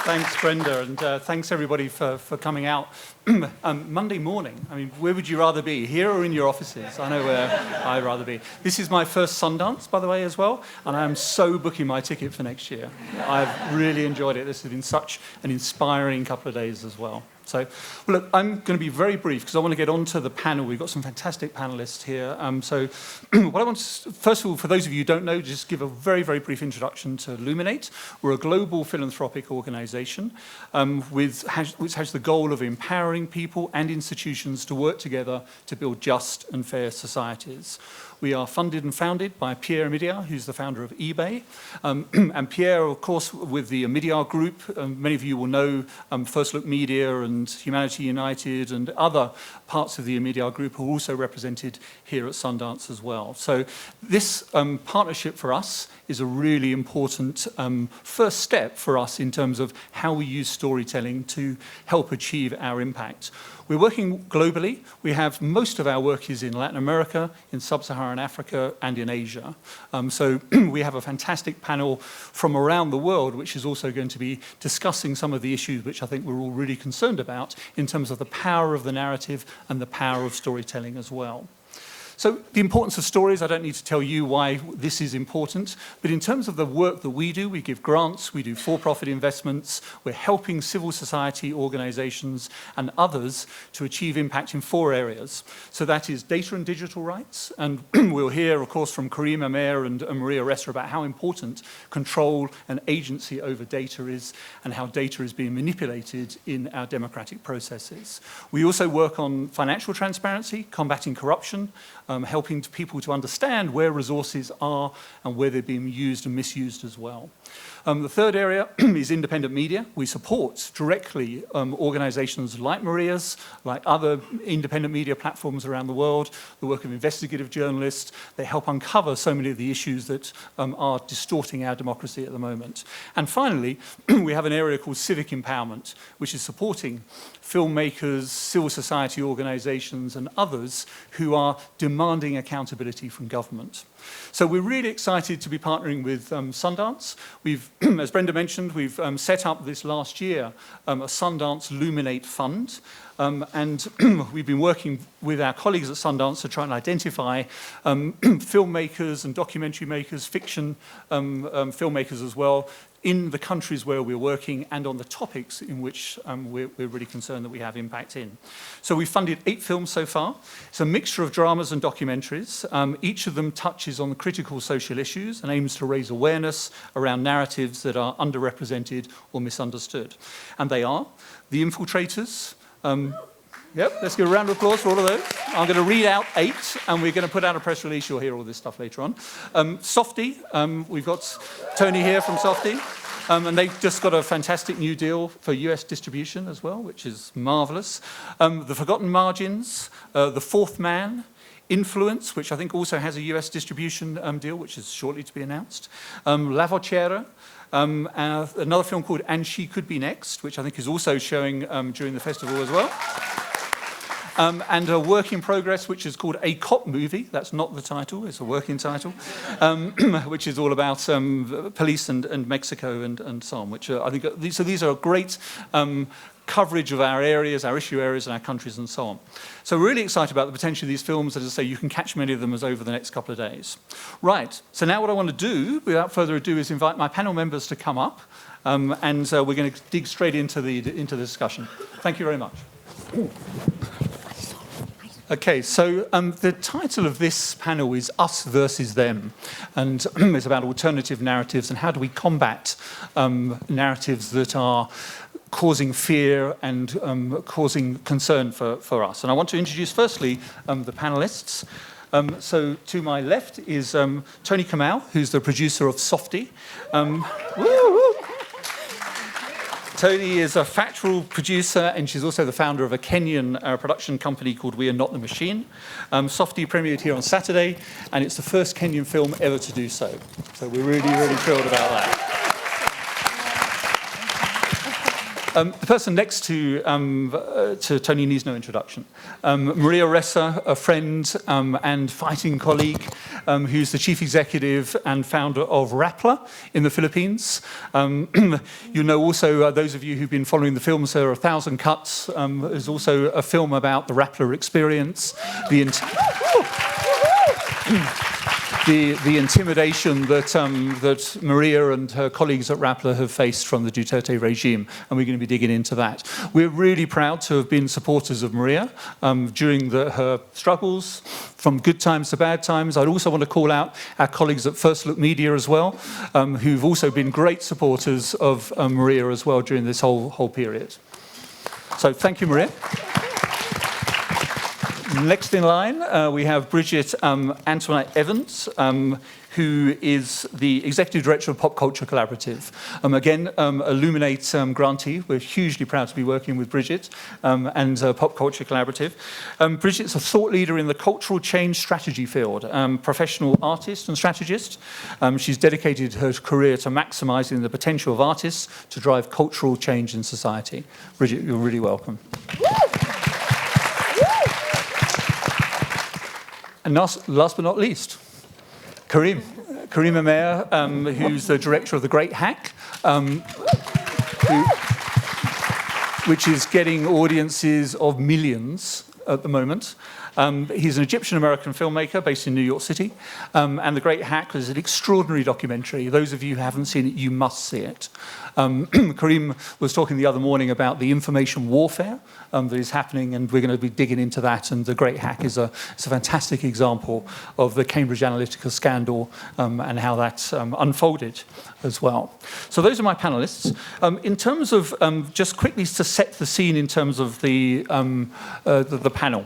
Thanks, Brenda, and thanks everybody for coming out. Monday morning, I mean, where would you rather be, here or in your offices? I know where I'd rather be. This is my first Sundance, by the way, as well, and I am so booking my ticket for next year. I've really enjoyed it. This has been such an inspiring couple of days as well. So, well, look, I'm going to be very brief because I want to get on to the panel. We've got some fantastic panelists here. So what I want to, first of all, for those of you who don't know, just give a very, very brief introduction to Luminate. We're a global philanthropic organization which has the goal of empowering people and institutions to work together to build just and fair societies. We are funded and founded by Pierre Omidyar, who's the founder of eBay. And Pierre, of course, with the Omidyar Group, many of you will know First Look Media and Humanity United and other parts of the Omidyar Group are also represented here at Sundance as well. So this partnership for us is a really important first step for us in terms of how we use storytelling to help achieve our impact. We're working globally. We have most of our work is in Latin America, in Sub-Saharan Africa, and in Asia. So we have a fantastic panel from around the world, which is also going to be discussing some of the issues which I think we're all really concerned about in terms of the power of the narrative and the power of storytelling as well. So the importance of stories, I don't need to tell you why this is important, but in terms of the work that we do, we give grants, we do for-profit investments, we're helping civil society organizations and others to achieve impact in 4 areas. So that is data and digital rights, and we'll hear, of course, from Karim Amer and Maria Ressa about how important control and agency over data is and how data is being manipulated in our democratic processes. We also work on financial transparency, combating corruption, helping people to understand where resources are and where they're being used and misused as well. The third area is independent media. We support directly organizations like Maria's, like other independent media platforms around the world, the work of investigative journalists. They help uncover so many of the issues that are distorting our democracy at the moment. And finally, we have an area called civic empowerment, which is supporting filmmakers, civil society organizations, and others who are demanding accountability from government. So we're really excited to be partnering with Sundance. We've, as Brenda mentioned, we've set up this last year a Sundance Luminate Fund. And we've been working with our colleagues at Sundance to try and identify filmmakers and documentary makers, fiction filmmakers as well, in the countries where we're working and on the topics in which we're really concerned that we have impact in. So we've funded 8 films so far. It's a mixture of dramas and documentaries. Each of them touches on the critical social issues and aims to raise awareness around narratives that are underrepresented or misunderstood. And they are The Infiltrators. Yep, let's give a round of applause for all of those. I'm going to read out 8, and we're going to put out a press release. You'll hear all this stuff later on. Softie, we've got Toni here from Softie, and they've just got a fantastic new deal for US distribution as well, which is marvelous. The Forgotten Margins, The Fourth Man, Influence, which I think also has a US distribution deal, which is shortly to be announced. La Vocera, another film called And She Could Be Next, which I think is also showing during the festival as well. And a work in progress, which is called A Cop Movie. That's not the title, it's a working title, which is all about police and Mexico and so on, which I think, so these are great coverage of our areas, our issue areas, and our countries and so on. So we're really excited about the potential of these films. As I say, you can catch many of them over the next couple of days. Right, so now what I want to do, without further ado, is invite my panel members to come up, and we're going to dig straight into the discussion. Thank you very much. Okay, so the title of this panel is Us versus Them, and it's about alternative narratives and how do we combat narratives that are causing fear and causing concern for us. And I want to introduce firstly the panelists. So to my left is Toni Kamau, who's the producer of Softie. Toni is a factual producer, and she's also the founder of a Kenyan production company called We Are Not the Machine. Softie premiered here on Saturday, and it's the first Kenyan film ever to do so. So we're really, really thrilled about that. The person next to Toni needs no introduction. Maria Ressa, a friend and fighting colleague, who's the chief executive and founder of Rappler in the Philippines. You know also, those of you who've been following the films, there are 1,000 Cuts. There's also a film about the Rappler experience, the intimidation that Maria and her colleagues at Rappler have faced from the Duterte regime, and we're going to be digging into that. We're really proud to have been supporters of Maria during her struggles, from good times to bad times. I'd also want to call out our colleagues at First Look Media as well, who've also been great supporters of Maria as well during this whole period. So thank you, Maria. Next in line, we have Bridgit Antoinette Evans, who is the Executive Director of Pop Culture Collaborative. Again, a Luminate grantee. We're hugely proud to be working with Bridgit and Pop Culture Collaborative. Bridgit's a thought leader in the cultural change strategy field, professional artist and strategist. She's dedicated her career to maximising the potential of artists to drive cultural change in society. Bridgit, you're really welcome. And last but not least, Karim Amer, who's the director of The Great Hack, which is getting audiences of millions at the moment. He's an Egyptian-American filmmaker based in New York City, and The Great Hack is an extraordinary documentary. Those of you who haven't seen it, you must see it. Karim was talking the other morning about the information warfare that is happening, and we're going to be digging into that, and The Great Hack is a fantastic example of the Cambridge Analytica scandal and how that unfolded as well. So those are my panelists. In terms of, just quickly to set the scene in terms of the panel,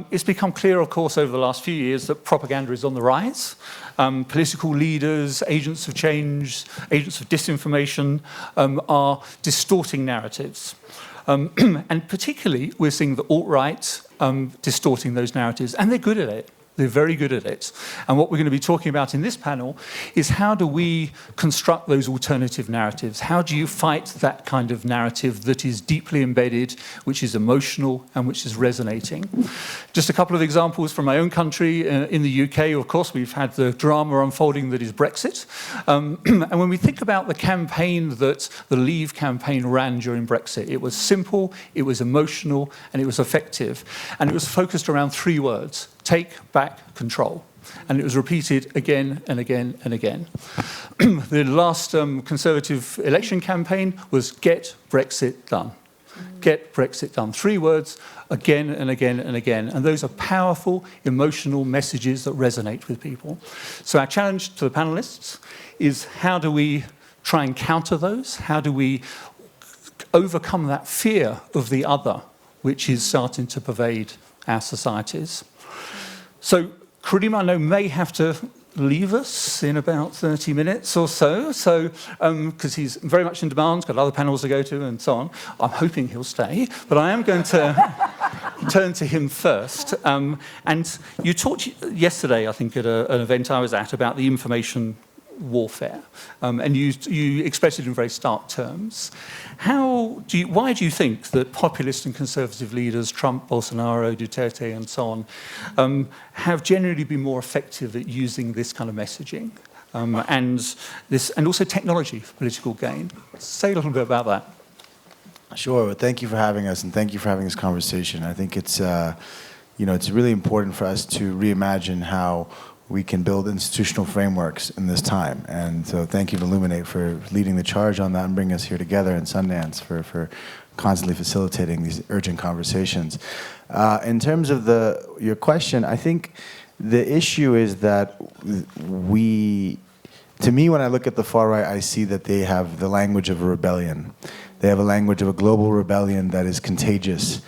it's become clear, of course, over the last few years that propaganda is on the rise. Political leaders, agents of change, agents of disinformation are distorting narratives. And particularly, we're seeing the alt-right distorting those narratives, and they're good at it. They're very good at it. And what we're going to be talking about in this panel is how do we construct those alternative narratives? How do you fight that kind of narrative that is deeply embedded, which is emotional, and which is resonating? Just a couple of examples from my own country. In the UK, of course, we've had the drama unfolding that is Brexit. And when we think about the campaign that the Leave campaign ran during Brexit, it was simple, it was emotional, and it was effective. And it was focused around 3 words: take back control. And it was repeated again and again and again. The last Conservative election campaign was get Brexit done. Get Brexit done. 3 words, again and again and again. And those are powerful, emotional messages that resonate with people. So our challenge to the panelists is, how do we try and counter those? How do we overcome that fear of the other, which is starting to pervade our societies? So Karim, I know, may have to leave us in about 30 minutes or so, because he's very much in demand, got other panels to go to and so on. I'm hoping he'll stay, but I am going to turn to him first. And you talked yesterday, I think, at an event I was at, about the information warfare, and you expressed it in very stark terms. Why do you think that populist and conservative leaders, Trump, Bolsonaro, Duterte, and so on, have generally been more effective at using this kind of messaging, and also technology for political gain? Say a little bit about that. Sure. Well, thank you for having us, and thank you for having this conversation. I think it's it's really important for us to reimagine how we can build institutional frameworks in this time. And so thank you to Luminate for leading the charge on that and bringing us here together, and Sundance for constantly facilitating these urgent conversations. In terms of your question, I think the issue is that to me, when I look at the far right, I see that they have the language of a rebellion. They have a language of a global rebellion that is contagious.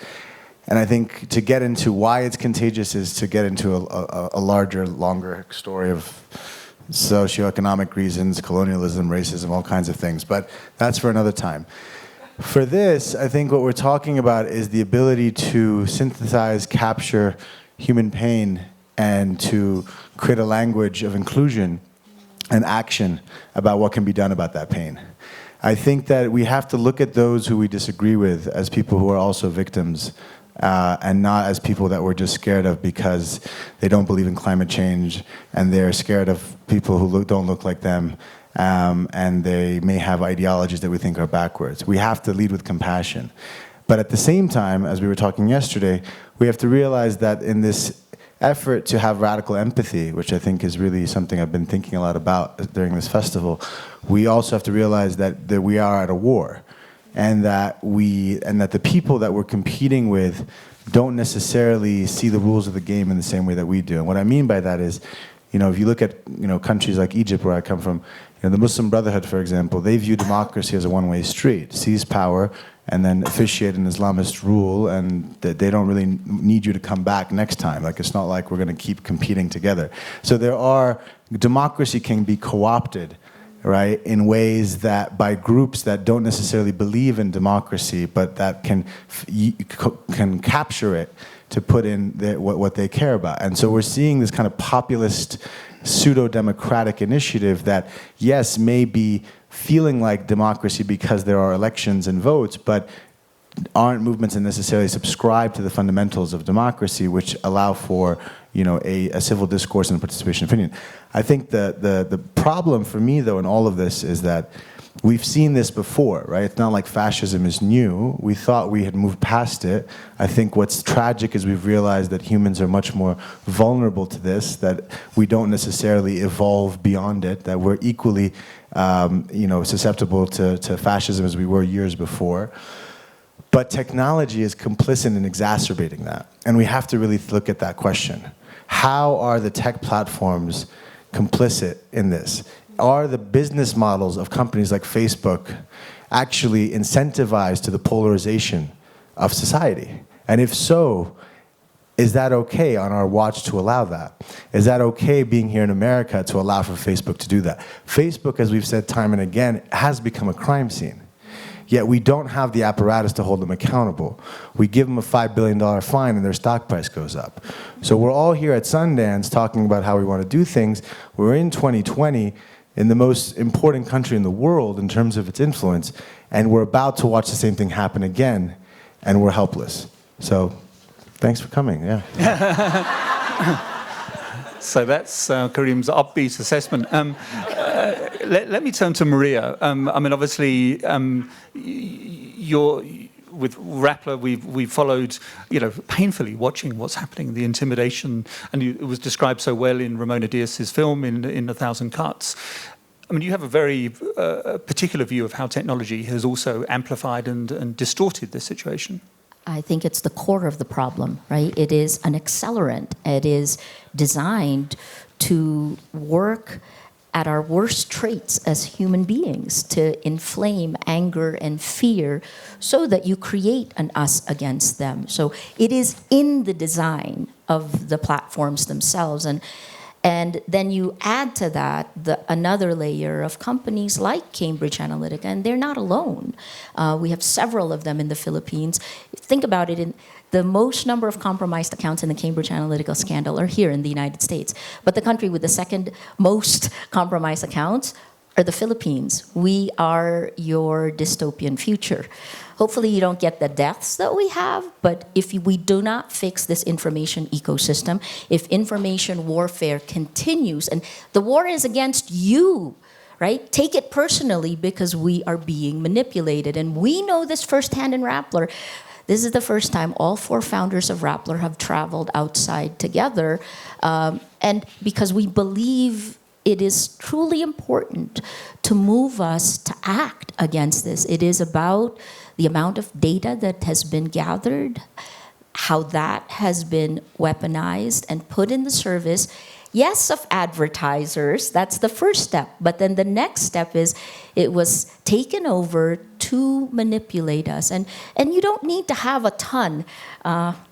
And I think to get into why it's contagious is to get into a larger, longer story of socioeconomic reasons, colonialism, racism, all kinds of things. But that's for another time. For this, I think what we're talking about is the ability to synthesize, capture human pain, and to create a language of inclusion and action about what can be done about that pain. I think that we have to look at those who we disagree with as people who are also victims, and not as people that we're just scared of because they don't believe in climate change and they're scared of people who don't look like them, and they may have ideologies that we think are backwards. We have to lead with compassion. But at the same time, as we were talking yesterday, we have to realize that in this effort to have radical empathy, which I think is really something I've been thinking a lot about during this festival, we also have to realize that we are at a war, and that the people that we're competing with don't necessarily see the rules of the game in the same way that we do. And what I mean by that is, if you look at countries like Egypt, where I come from, the Muslim Brotherhood, for example, they view democracy as a one-way street: seize power and then officiate an Islamist rule, and that they don't really need you to come back next time. Like, it's not like we're going to keep competing together. So democracy can be co-opted, right, in ways that by groups that don't necessarily believe in democracy, but that can capture it to put in what they care about. And so we're seeing this kind of populist, pseudo-democratic initiative that, yes, may be feeling like democracy because there are elections and votes, but aren't movements that necessarily subscribe to the fundamentals of democracy, which allow for a civil discourse and participation of opinion. I think the problem for me, though, in all of this is that we've seen this before, right? It's not like fascism is new. We thought we had moved past it. I think what's tragic is we've realized that humans are much more vulnerable to this, that we don't necessarily evolve beyond it, that we're equally susceptible to fascism as we were years before. But technology is complicit in exacerbating that. And we have to really look at that question. How are the tech platforms complicit in this? Are the business models of companies like Facebook actually incentivized to the polarization of society? And if so, is that okay on our watch to allow that? Is that okay being here in America to allow for Facebook to do that? Facebook, as we've said time and again, has become a crime scene. Yet we don't have the apparatus to hold them accountable. We give them a $5 billion fine and their stock price goes up. So we're all here at Sundance talking about how we want to do things. We're in 2020 in the most important country in the world in terms of its influence, and we're about to watch the same thing happen again, and we're helpless. So thanks for coming, yeah. So that's Karim's upbeat assessment. Let me turn to Maria. Obviously, with Rappler, we followed, painfully watching what's happening, the intimidation, and it was described so well in Ramona Diaz's film, in 1,000 Cuts. You have a very particular view of how technology has also amplified and distorted this situation. I think it's the core of the problem, right? It is an accelerant. It is designed to work at our worst traits as human beings, to inflame anger and fear so that you create an us against them. So it is in the design of the platforms themselves. And then you add to that another layer of companies like Cambridge Analytica, and they're not alone. We have several of them in the Philippines. Think about it, the most number of compromised accounts in the Cambridge Analytica scandal are here in the United States. But the country with the second most compromised accounts are the Philippines. We are your dystopian future. Hopefully you don't get the deaths that we have, but if we do not fix this information ecosystem, if information warfare continues, and the war is against you, right? Take it personally because we are being manipulated. And we know this firsthand in Rappler. This is the first time all 4 founders of Rappler have traveled outside together, and because we believe it is truly important to move us to act against this. It is about the amount of data that has been gathered, how that has been weaponized and put in the service, yes, of advertisers. That's the first step. But then the next step is it was taken over to manipulate us. And you don't need to have a ton.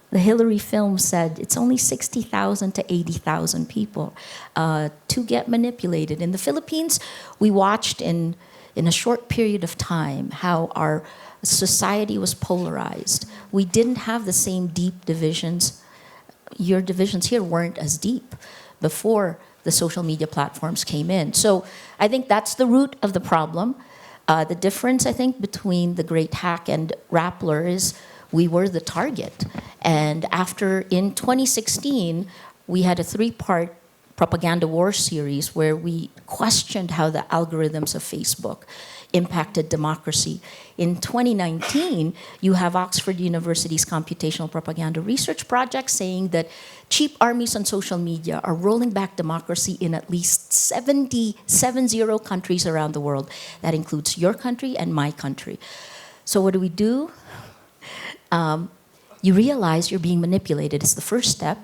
The Hillary film said it's only 60,000 to 80,000 people to get manipulated. In the Philippines, we watched in a short period of time how our society was polarized. We didn't have the same deep divisions. Your divisions here weren't as deep before the social media platforms came in. So I think that's the root of the problem. The difference, I think, between The Great Hack and Rappler is we were the target. And in 2016, we had a 3-part propaganda war series where we questioned how the algorithms of Facebook impacted democracy. In 2019, you have Oxford University's Computational Propaganda Research Project saying that cheap armies on social media are rolling back democracy in at least 70 countries around the world. That includes your country and my country. So what do? You realize you're being manipulated is the first step.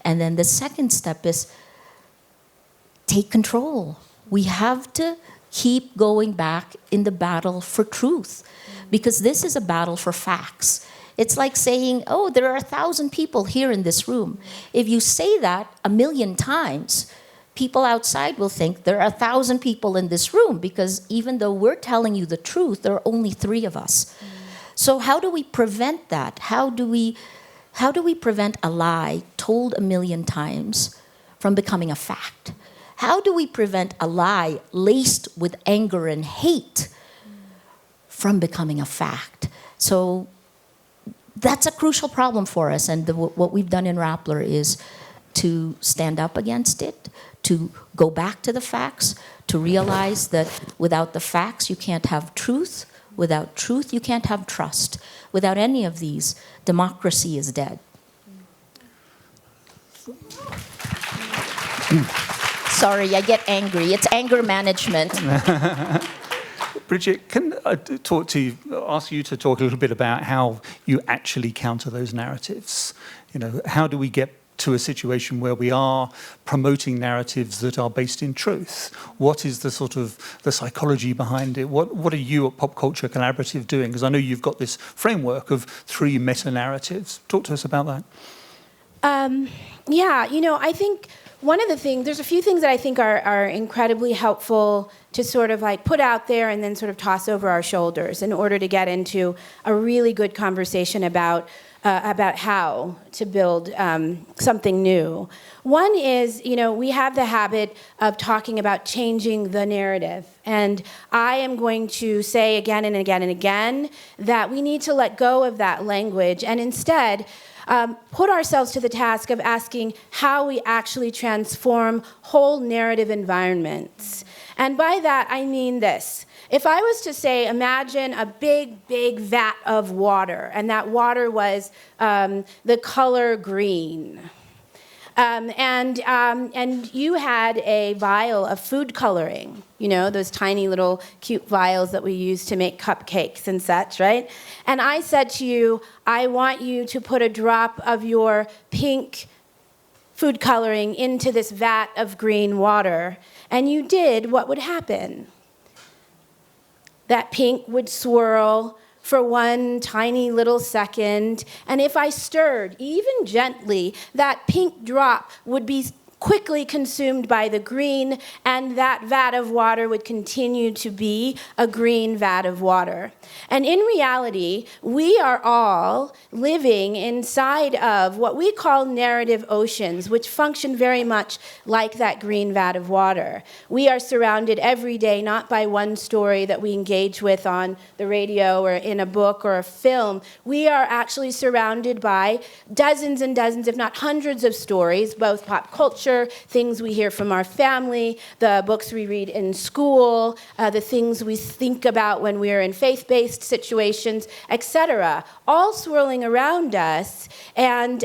And then the second step is take control. We have to keep going back in the battle for truth, because this is a battle for facts. It's like saying, oh, there are 1,000 people here in this room. If you say that 1,000,000 times, people outside will think there are 1,000 people in this room, because even though we're telling you the truth, there are only 3 of us. So how do we prevent that? How do we prevent a lie told 1,000,000 times from becoming a fact? How do we prevent a lie laced with anger and hate from becoming a fact? So that's a crucial problem for us. And what we've done in Rappler is to stand up against it, to go back to the facts, to realize that without the facts, you can't have truth. Without truth, you can't have trust. Without any of these, democracy is dead. Sorry, I get angry. It's anger management. Bridgit, can I ask you to talk a little bit about how you actually counter those narratives? How do we get to a situation where we are promoting narratives that are based in truth? What is the psychology behind it? What are you at Pop Culture Collaborative doing? Because I know you've got this framework of 3 meta-narratives. Talk to us about that. I think one of the things, there's a few things that I think are incredibly helpful to sort of like put out there and then sort of toss over our shoulders in order to get into a really good conversation about how to build something new. One is, we have the habit of talking about changing the narrative. And I am going to say again and again and again that we need to let go of that language and instead put ourselves to the task of asking how we actually transform whole narrative environments. And by that, I mean this. If I was to say, imagine a big, big vat of water, and that water was the color green. And you had a vial of food coloring, those tiny little cute vials that we use to make cupcakes and such, right? And I said to you, I want you to put a drop of your pink food coloring into this vat of green water. And you did, what would happen? That pink would swirl for one tiny little second, and if I stirred, even gently, that pink drop would be quickly consumed by the green, and that vat of water would continue to be a green vat of water. And in reality, we are all living inside of what we call narrative oceans, which function very much like that green vat of water. We are surrounded every day not by one story that we engage with on the radio or in a book or a film. We are actually surrounded by dozens and dozens, if not hundreds of stories, both pop culture, things we hear from our family, the books we read in school, the things we think about when we're in faith-based situations, etc., all swirling around us. And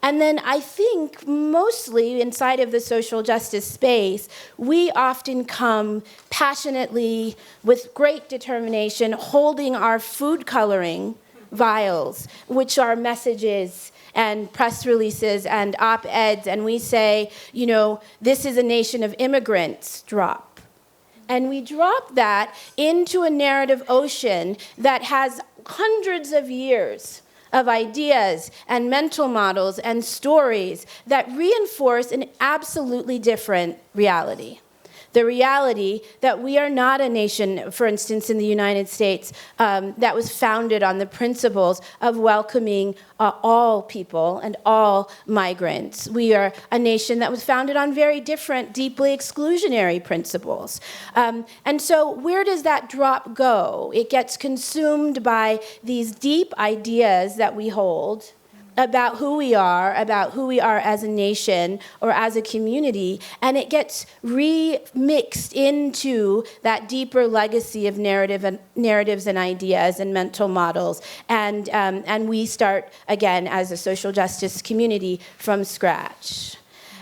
then I think mostly inside of the social justice space, we often come passionately, with great determination, holding our food coloring vials, which are messages and press releases and op-eds, and we say, this is a nation of immigrants, drop. And we drop that into a narrative ocean that has hundreds of years of ideas and mental models and stories that reinforce an absolutely different reality. the reality that we are not a nation, for instance, in the United States, that was founded on the principles of welcoming all people and all migrants. We are a nation that was founded on very different, deeply exclusionary principles. And so where does that drop go? It gets consumed by these deep ideas that we hold about who we are as a nation or as a community, and it gets remixed into that deeper legacy of narratives and ideas and mental models, and we start again as a social justice community from scratch.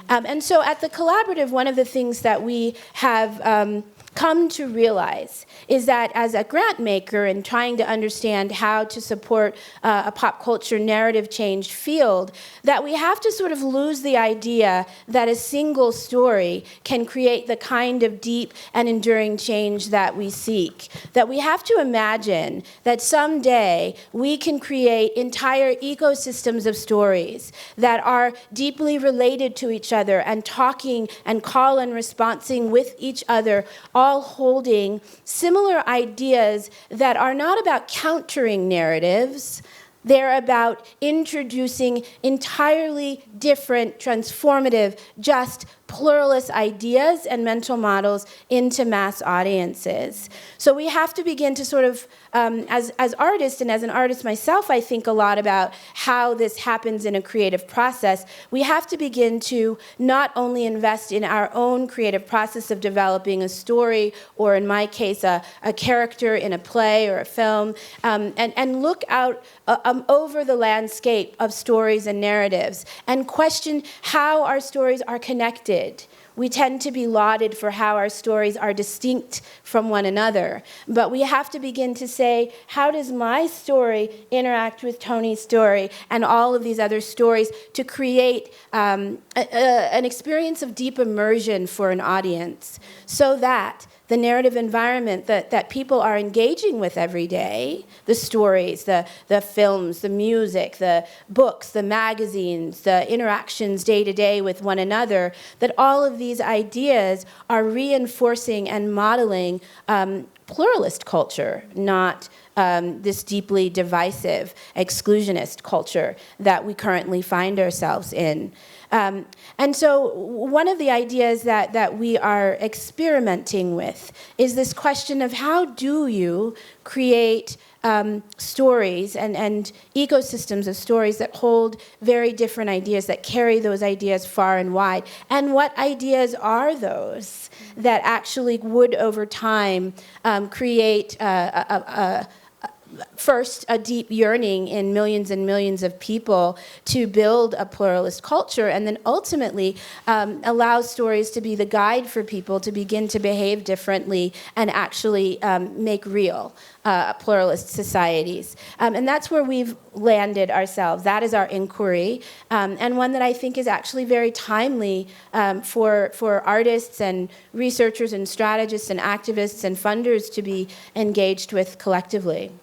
And so at the Collaborative, one of the things that we have come to realize is that as a grant maker and trying to understand how to support a pop culture narrative change field, that we have to sort of lose the idea that a single story can create the kind of deep and enduring change that we seek. That we have to imagine that someday we can create entire ecosystems of stories that are deeply related to each other and talking and call and responding with each other, all holding similar ideas that are not about countering narratives. They're about introducing entirely different, transformative, just pluralist ideas and mental models into mass audiences. So we have to begin to sort of, as artists, and as an artist myself, I think a lot about how this happens in a creative process. We have to begin to not only invest in our own creative process of developing a story, or in my case, a character in a play or a film, and look out over the landscape of stories and narratives, and question how our stories are connected. We tend to be lauded for how our stories are distinct from one another, but we have to begin to say, how does my story interact with Toni's story and all of these other stories to create an experience of deep immersion for an audience, so that the narrative environment that people are engaging with every day, the stories, the films, the music, the books, the magazines, the interactions day to day with one another, that all of these ideas are reinforcing and modeling pluralist culture, not this deeply divisive, exclusionist culture that we currently find ourselves in. And so one of the ideas that we are experimenting with is this question of how do you create stories and ecosystems of stories that hold very different ideas, that carry those ideas far and wide. And what ideas are those that actually would, over time, create first, a deep yearning in millions and millions of people to build a pluralist culture, and then ultimately allow stories to be the guide for people to begin to behave differently and actually make real pluralist societies. And that's where we've landed ourselves. That is our inquiry, and one that I think is actually very timely for artists and researchers and strategists and activists and funders to be engaged with collectively.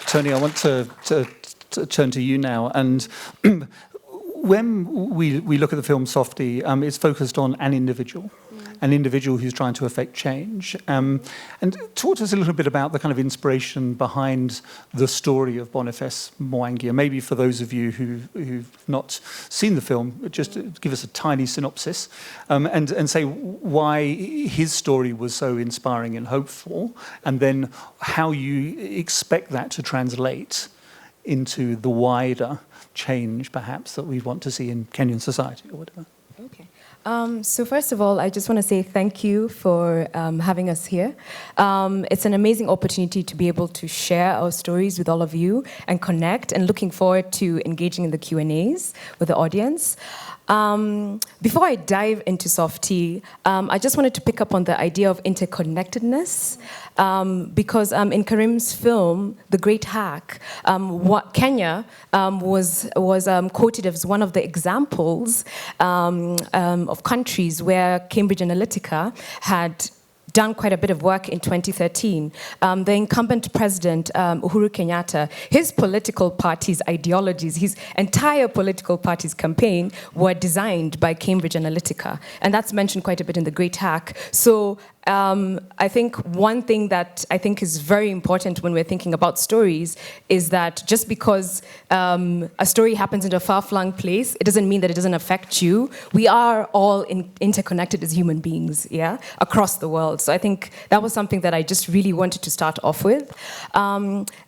Toni, I want to turn to you now. And when we look at the film Softie, it's focused on an individual who's trying to affect change. And talk to us a little bit about the kind of inspiration behind the story of Boniface Mwangi. Maybe for those of you who've not seen the film, just give us a tiny synopsis and say why his story was so inspiring and hopeful, and then how you expect that to translate into the wider change, perhaps, that we want to see in Kenyan society or whatever. Okay. So first of all, I just want to say thank you for having us here. It's an amazing opportunity to be able to share our stories with all of you and connect, and looking forward to engaging in the Q&As with the audience. Before I dive into Softie, I just wanted to pick up on the idea of interconnectedness, because in Karim's film, The Great Hack, Kenya was quoted as one of the examples of countries where Cambridge Analytica had done quite a bit of work in 2013. The incumbent president, Uhuru Kenyatta, his political party's ideologies, his entire political party's campaign were designed by Cambridge Analytica. And that's mentioned quite a bit in The Great Hack. So I think one thing that I think is very important when we're thinking about stories is that just because a story happens in a far-flung place, it doesn't mean that it doesn't affect you. We are all interconnected as human beings, yeah, across the world. So I think that was something that I just really wanted to start off with.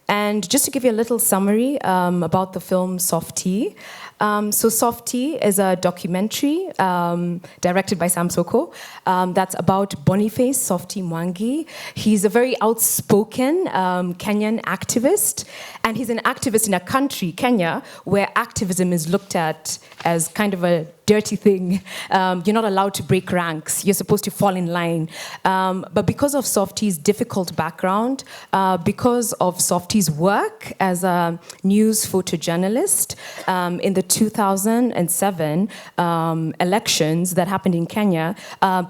And just to give you a little summary about the film Softie. So Softie is a documentary directed by Sam Soko that's about Boniface Softie Mwangi. He's a very outspoken Kenyan activist, and he's an activist in a country, Kenya, where activism is looked at as kind of a dirty thing. You're not allowed to break ranks. You're supposed to fall in line. But because of Softie's difficult background, because of Softie's work as a news photojournalist in the 2007 elections that happened in Kenya,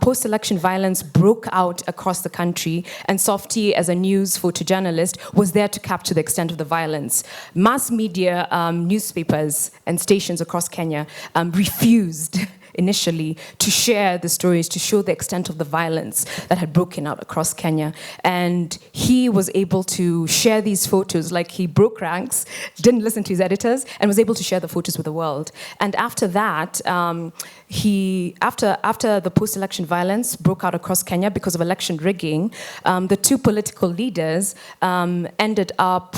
post-election violence broke out across the country, and Softie, as a news photojournalist, was there to capture the extent of the violence. Mass media, newspapers and stations across Kenya refused initially to share the stories, to show the extent of the violence that had broken out across Kenya. And he was able to share these photos, like he broke ranks, didn't listen to his editors, and was able to share the photos with the world. And after that, after the post-election violence broke out across Kenya because of election rigging, the two political leaders ended up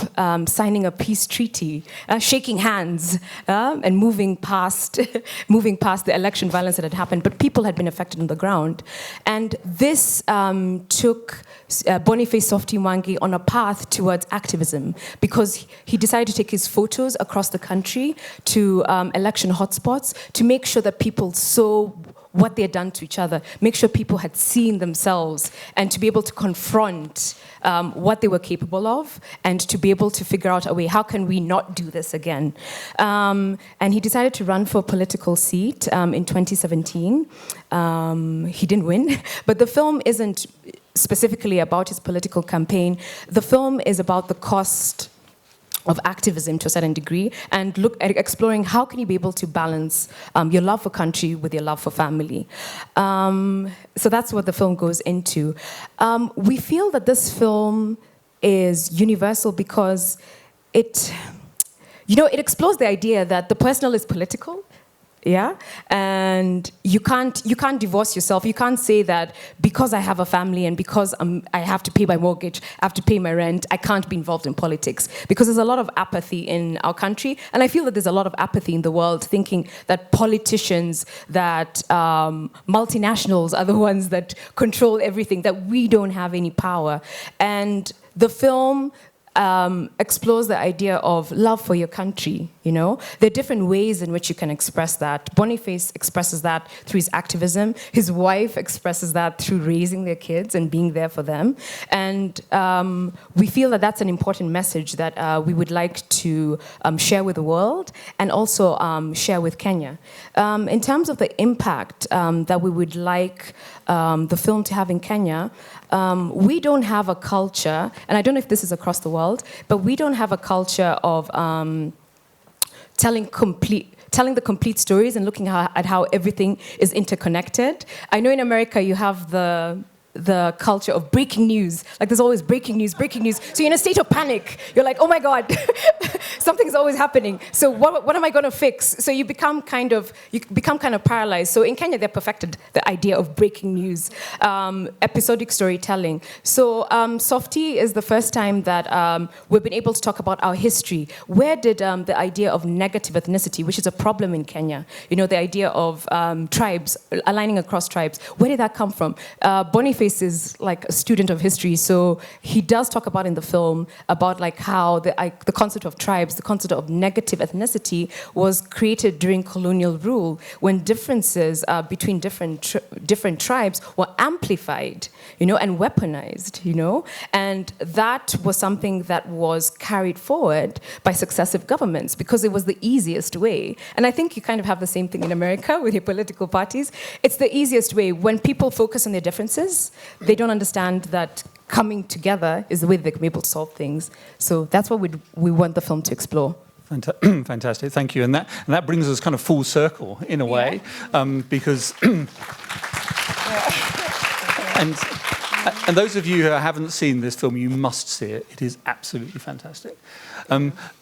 signing a peace treaty, shaking hands and moving past the election violence that had happened, but people had been affected on the ground. And this took Boniface Softie Mwangi on a path towards activism, because he decided to take his photos across the country to election hotspots to make sure that people saw what they had done to each other, make sure people had seen themselves, and to be able to confront what they were capable of, and to be able to figure out a way, how can we not do this again? And he decided to run for a political seat in 2017. He didn't win, but the film isn't specifically about his political campaign. The film is about the cost of activism to a certain degree, and look at exploring how can you be able to balance your love for country with your love for family. So that's what the film goes into. We feel that this film is universal because it explores the idea that the personal is political. Yeah, and you can't divorce yourself. You can't say that because I have a family and because I have to pay my mortgage, I have to pay my rent, I can't be involved in politics. Because there's a lot of apathy in our country, and I feel that there's a lot of apathy in the world, thinking that politicians, that multinationals are the ones that control everything, that we don't have any power. And the film explores the idea of love for your country, you know? There are different ways in which you can express that. Boniface expresses that through his activism. His wife expresses that through raising their kids and being there for them. And we feel that that's an important message that we would like to share with the world, and also share with Kenya. In terms of the impact that we would like the film to have in Kenya, we don't have a culture, and I don't know if this is across the world, but we don't have a culture of telling the complete stories and looking at how everything is interconnected. I know in America you have the culture of breaking news. Like there's always breaking news. So you're in a state of panic. You're like, oh my God, something's always happening. So what am I going to fix? So you become kind of paralyzed. So in Kenya, they perfected the idea of breaking news, episodic storytelling. So Softie is the first time that we've been able to talk about our history. Where did the idea of negative ethnicity, which is a problem in Kenya, the idea of tribes, aligning across tribes, where did that come from? Boniface is like a student of history, so he does talk about in the film about like how the concept of tribes, the concept of negative ethnicity was created during colonial rule, when differences between different tribes were amplified, and weaponized, and that was something that was carried forward by successive governments because it was the easiest way. And I think you kind of have the same thing in America with your political parties. It's the easiest way. When people focus on their differences, they don't understand that coming together is the way they can be able to solve things. So that's what we want the film to explore. Fantastic, thank you. And that brings us kind of full circle in a way, because and those of you who haven't seen this film, you must see it. It is absolutely fantastic.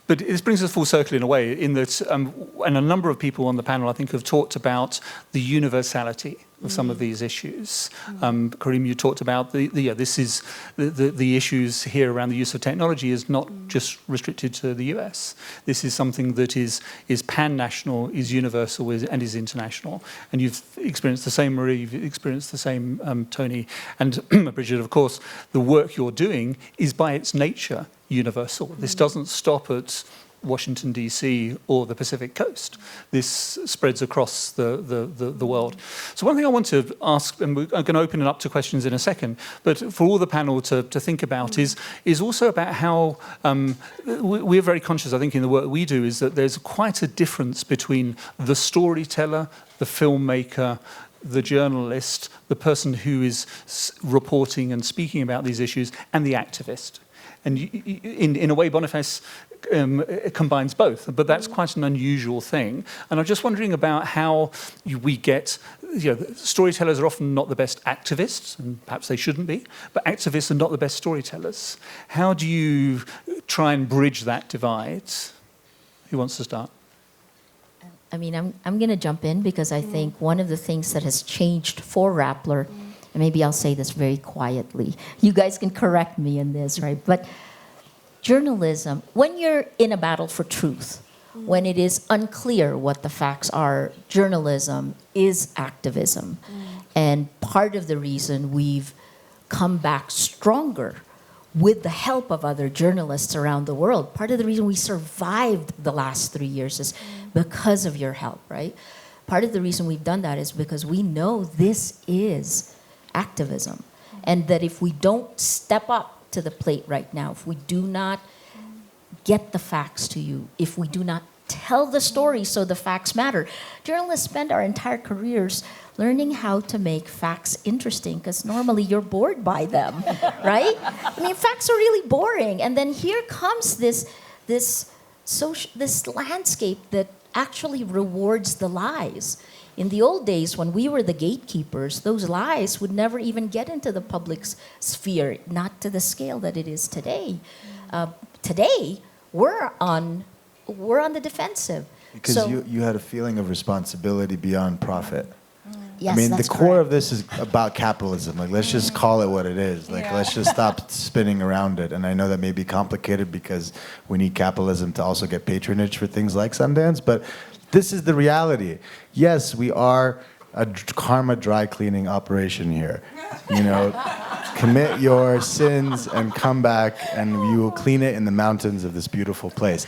But this brings us full circle in a way, in that, and a number of people on the panel, I think, have talked about the universality of some of these issues. Karim, you talked about the issues here around the use of technology is not just restricted to the US. This is something that is pan-national, is universal, and is international. And you've experienced the same, Maria, you've experienced the same, Toni, and Bridgit, of course. The work you're doing is by its nature universal. This doesn't stop at Washington, D.C. or the Pacific coast. This spreads across the world. So one thing I want to ask, and I'm going to open it up to questions in a second, but for all the panel to think about is also about how we're very conscious, I think, in the work we do, is that there's quite a difference between the storyteller, the filmmaker, the journalist, the person who is reporting and speaking about these issues, and the activist. And in a way, Boniface combines both, but that's quite an unusual thing. And I'm just wondering about how we get, storytellers are often not the best activists, and perhaps they shouldn't be, but activists are not the best storytellers. How do you try and bridge that divide? Who wants to start? I mean, I'm going to jump in because I think one of the things that has changed for Rappler, and maybe I'll say this very quietly. You guys can correct me in this, right? But journalism, when you're in a battle for truth, when it is unclear what the facts are, journalism is activism. And part of the reason we've come back stronger with the help of other journalists around the world, part of the reason we survived the last 3 years is because of your help, right? Part of the reason we've done that is because we know this is activism, and that if we don't step up to the plate right now, if we do not get the facts to you, if we do not tell the story so the facts matter. Journalists spend our entire careers learning how to make facts interesting, because normally you're bored by them, right? I mean, facts are really boring, and then here comes this landscape that actually rewards the lies. In the old days, when we were the gatekeepers, those lies would never even get into the public sphere, not to the scale that it is today. Today, we're on the defensive. Because you had a feeling of responsibility beyond profit. Yes, I mean, the that's core correct. of this is about capitalism. Like, let's just call it what it is. Like, let's just stop spinning around it. And I know that may be complicated because we need capitalism to also get patronage for things like Sundance, but this is the reality. Yes, we are a karma dry cleaning operation here. Commit your sins and come back, and you will clean it in the mountains of this beautiful place.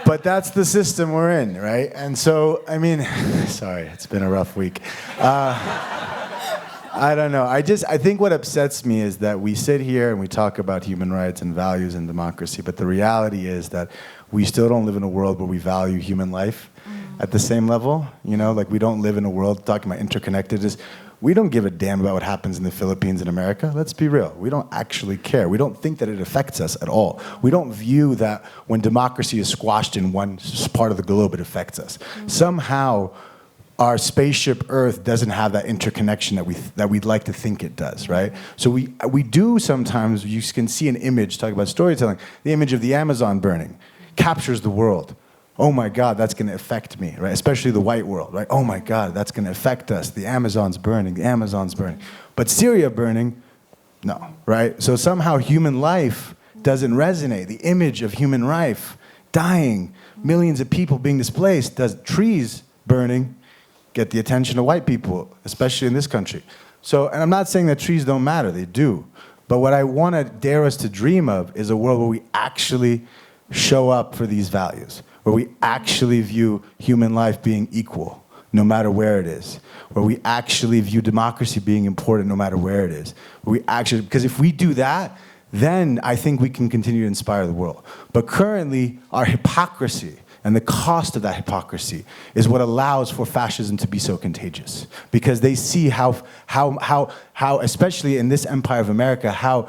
But that's the system we're in, right? And so, I mean, sorry, it's been a rough week. I don't know. I think what upsets me is that we sit here and we talk about human rights and values and democracy, but the reality is that we still don't live in a world where we value human life at the same level. Like, we don't live in a world talking about interconnectedness. We don't give a damn about what happens in the Philippines and America. Let's be real. We don't actually care. We don't think that it affects us at all. We don't view that when democracy is squashed in one part of the globe, it affects us. Somehow, our spaceship Earth doesn't have that interconnection that we'd like to think it does, right? So we do sometimes, you can see an image, talk about storytelling, the image of the Amazon burning captures the world. Oh my God, that's going to affect me, right? Especially the white world, right? Oh my God, that's going to affect us. The Amazon's burning, the Amazon's burning. But Syria burning, no, right? So somehow human life doesn't resonate. The image of human life dying, millions of people being displaced, does trees burning get the attention of white people, especially in this country. So, and I'm not saying that trees don't matter, they do. But what I want to dare us to dream of is a world where we actually show up for these values, where we actually view human life being equal, no matter where it is, where we actually view democracy being important no matter where it is, because if we do that, then I think we can continue to inspire the world. But currently, our hypocrisy and the cost of that hypocrisy is what allows for fascism to be so contagious. Because they see how especially in this empire of America, how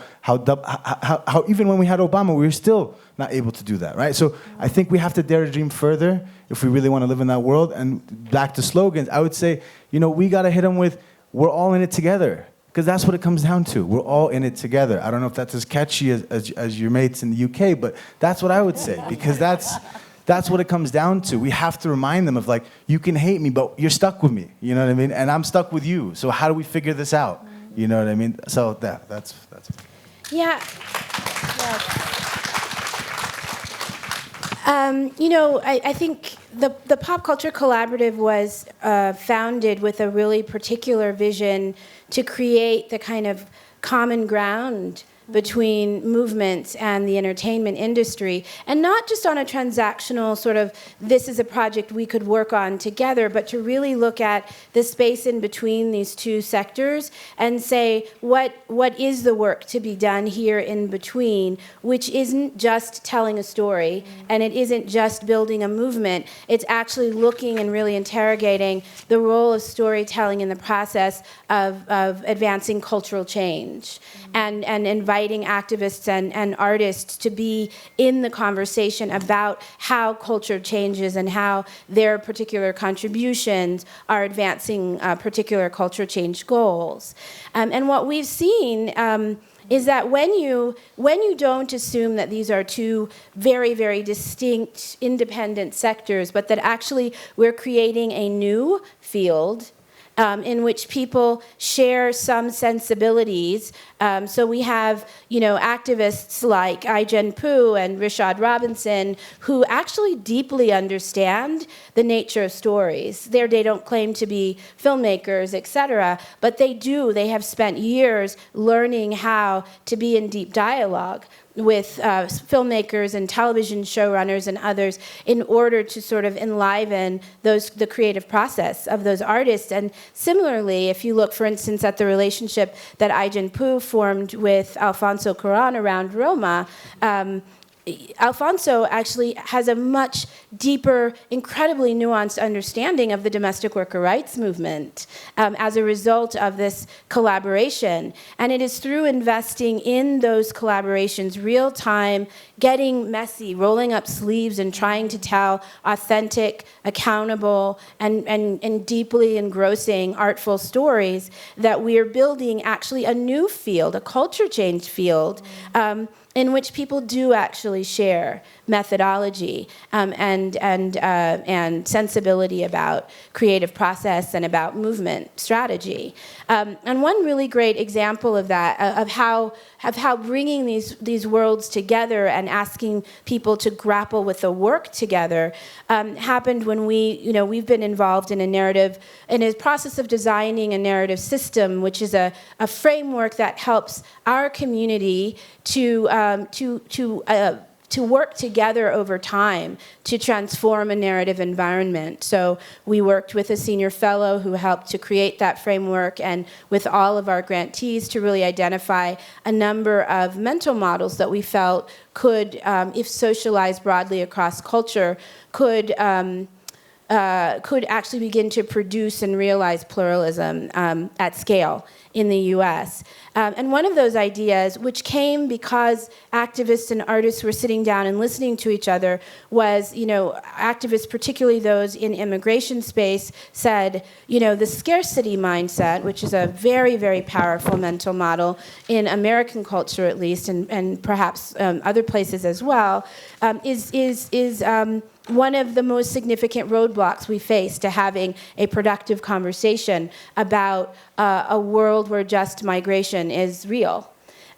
even when we had Obama, we were still not able to do that, right? So I think we have to dare to dream further if we really want to live in that world. And back to slogans, I would say, we got to hit them with, we're all in it together. Because that's what it comes down to. We're all in it together. I don't know if that's as catchy as your mates in the UK, but that's what I would say. Because that's what it comes down to. We have to remind them of, like, you can hate me, but you're stuck with me. You know what I mean? And I'm stuck with you. So how do we figure this out? You know what I mean? So that's. Yeah. I think the Pop Culture Collaborative was founded with a really particular vision to create the kind of common ground between movements and the entertainment industry, and not just on a transactional sort of, this is a project we could work on together, but to really look at the space in between these two sectors and say, what is the work to be done here in between, which isn't just telling a story, and it isn't just building a movement, it's actually looking and really interrogating the role of storytelling in the process of advancing cultural change, and inviting activists and artists to be in the conversation about how culture changes and how their particular contributions are advancing particular culture change goals. And what we've seen is that when you don't assume that these are two very, very distinct independent sectors, but that actually we're creating a new field in which people share some sensibilities. So we have, activists like Ai-jen Poo and Rishad Robinson who actually deeply understand the nature of stories. They don't claim to be filmmakers, etc., but they do. They have spent years learning how to be in deep dialogue with filmmakers and television showrunners and others in order to sort of enliven the creative process of those artists. And similarly, if you look, for instance, at the relationship that Ai-jen Poo formed with Alfonso Cuarón around Roma, Alfonso actually has a much deeper, incredibly nuanced understanding of the domestic worker rights movement as a result of this collaboration. And it is through investing in those collaborations, real time, getting messy, rolling up sleeves and trying to tell authentic, accountable, and deeply engrossing, artful stories that we are building actually a new field, a culture change field, in which people do actually share methodology and sensibility about creative process and about movement strategy. And one really great example of that, of how bringing these worlds together and asking people to grapple with the work together happened when we've been involved in a process of designing a narrative system, which is a framework that helps our community to work together over time to transform a narrative environment. So we worked with a senior fellow who helped to create that framework, and with all of our grantees to really identify a number of mental models that we felt could, if socialized broadly across culture, could actually begin to produce and realize pluralism at scale in the US. And one of those ideas, which came because activists and artists were sitting down and listening to each other, was, activists, particularly those in immigration space, said, the scarcity mindset, which is a very, very powerful mental model in American culture at least, and perhaps other places as well, is one of the most significant roadblocks we face to having a productive conversation about a world where just migration is real.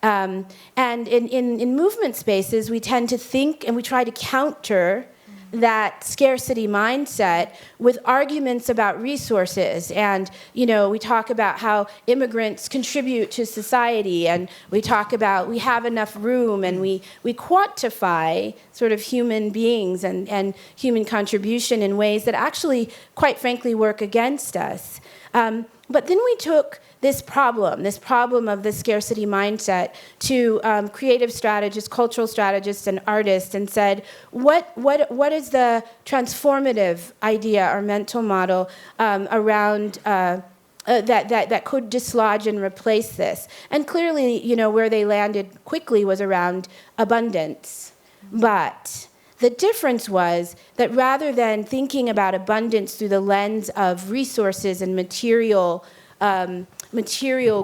And in movement spaces, we tend to think and we try to counter that scarcity mindset with arguments about resources. And, we talk about how immigrants contribute to society, and we talk about we have enough room, and we quantify sort of human beings and human contribution in ways that actually, quite frankly, work against us. But then we took this problem of the scarcity mindset to creative strategists, cultural strategists, and artists, and said, what is the transformative idea or mental model around that could dislodge and replace this? And clearly, where they landed quickly was around abundance. But the difference was that rather than thinking about abundance through the lens of resources and material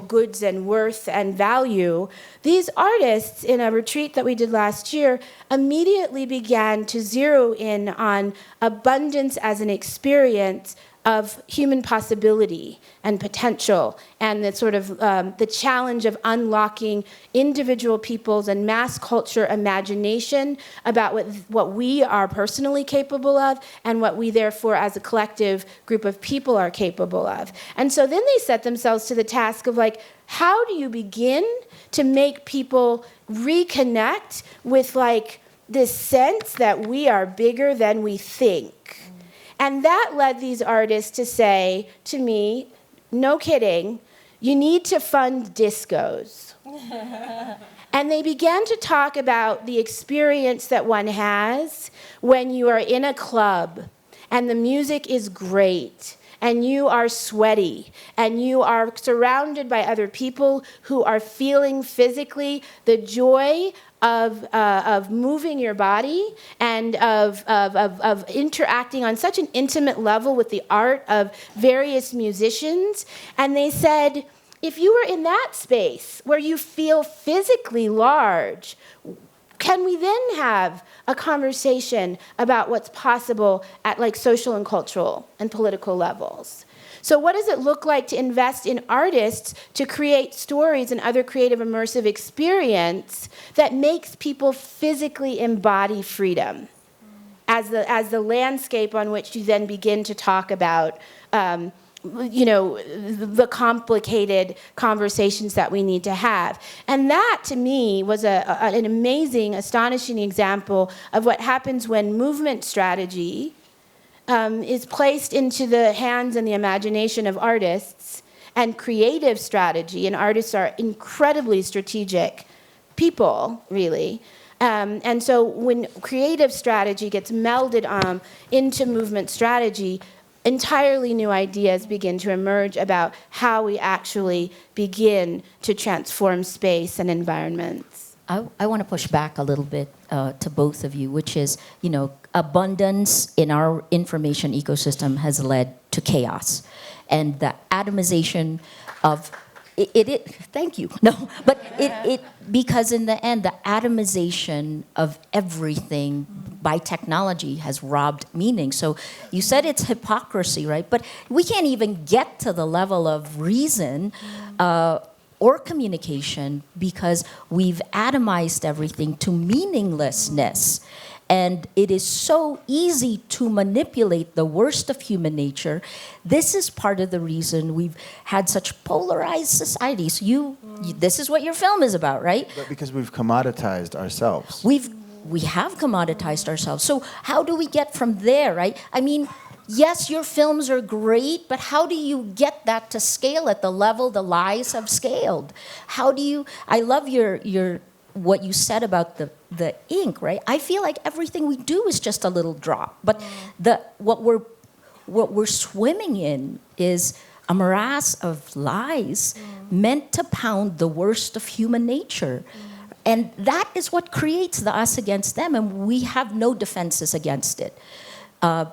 goods and worth and value, these artists, in a retreat that we did last year, immediately began to zero in on abundance as an experience of human possibility and potential, and the sort of the challenge of unlocking individual peoples and mass culture imagination about what we are personally capable of, and what we therefore as a collective group of people are capable of. And so then they set themselves to the task of how do you begin to make people reconnect with this sense that we are bigger than we think? And that led these artists to say to me, no kidding, you need to fund discos. And they began to talk about the experience that one has when you are in a club and the music is great and you are sweaty and you are surrounded by other people who are feeling physically the joy of moving your body and of interacting on such an intimate level with the art of various musicians. And they said, if you were in that space where you feel physically large, can we then have a conversation about what's possible at social and cultural and political levels? So what does it look like to invest in artists to create stories and other creative immersive experience that makes people physically embody freedom as the landscape on which you then begin to talk about the complicated conversations that we need to have? And that, to me, was an amazing, astonishing example of what happens when movement strategy is placed into the hands and the imagination of artists, and creative strategy, and artists are incredibly strategic people, really. And so when creative strategy gets melded into movement strategy, entirely new ideas begin to emerge about how we actually begin to transform space and environments. I want to push back a little bit to both of you, which is, abundance in our information ecosystem has led to chaos. And the atomization of it thank you. No, but it because in the end, the atomization of everything by technology has robbed meaning. So you said it's hypocrisy, right? But we can't even get to the level of reason or communication because we've atomized everything to meaninglessness. And it is so easy to manipulate the worst of human nature. This is part of the reason we've had such polarized societies. This is what your film is about, right? But because we've commoditized ourselves. We have commoditized ourselves. So how do we get from there, right? I mean, yes, your films are great, but how do you get that to scale at the level the lies have scaled? How do you? I love your what you said about the ink, right? I feel like everything we do is just a little drop, but what we're swimming in is a morass of lies meant to pound the worst of human nature. And that is what creates the us against them, and we have no defenses against it.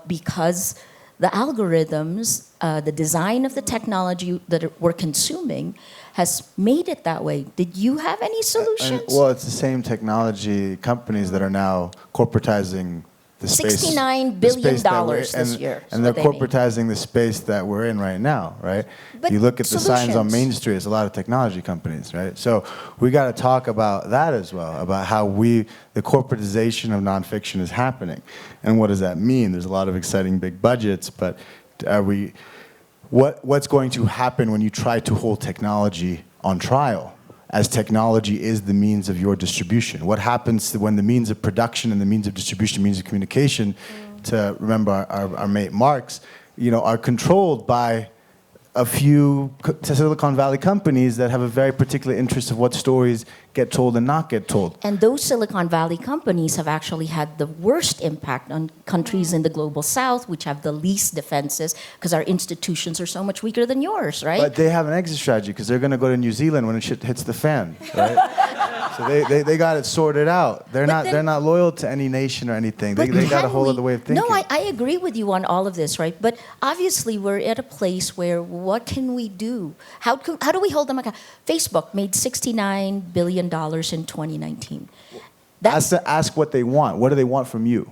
Because the algorithms, the design of the technology that we're consuming has made it that way. Did you have any solutions? Well, it's the same technology companies that are now corporatizing the space. $69 billion that this year. And they're corporatizing the space that we're in right now, right? But you look at the signs on solutions. Main Street, it's a lot of technology companies, right? So we got to talk about that as well, about how the corporatization of nonfiction is happening. And what does that mean? There's a lot of exciting big budgets, but what's going to happen when you try to hold technology on trial? As technology is the means of your distribution. What happens when the means of production and the means of distribution, means of communication, to remember our mate Marx, are controlled by a few Silicon Valley companies that have a very particular interest of what stories get told and not get told. And those Silicon Valley companies have actually had the worst impact on countries in the global south, which have the least defenses, because our institutions are so much weaker than yours, right? But they have an exit strategy, because they're going to go to New Zealand when shit hits the fan, right? So they got it sorted out. They're not loyal to any nation or anything. They got a whole other way of thinking. No, I agree with you on all of this, right? But obviously we're at a place where what can we do? How do we hold them accountable? Facebook made $69 billion in 2019. Ask what they want. What do they want from you?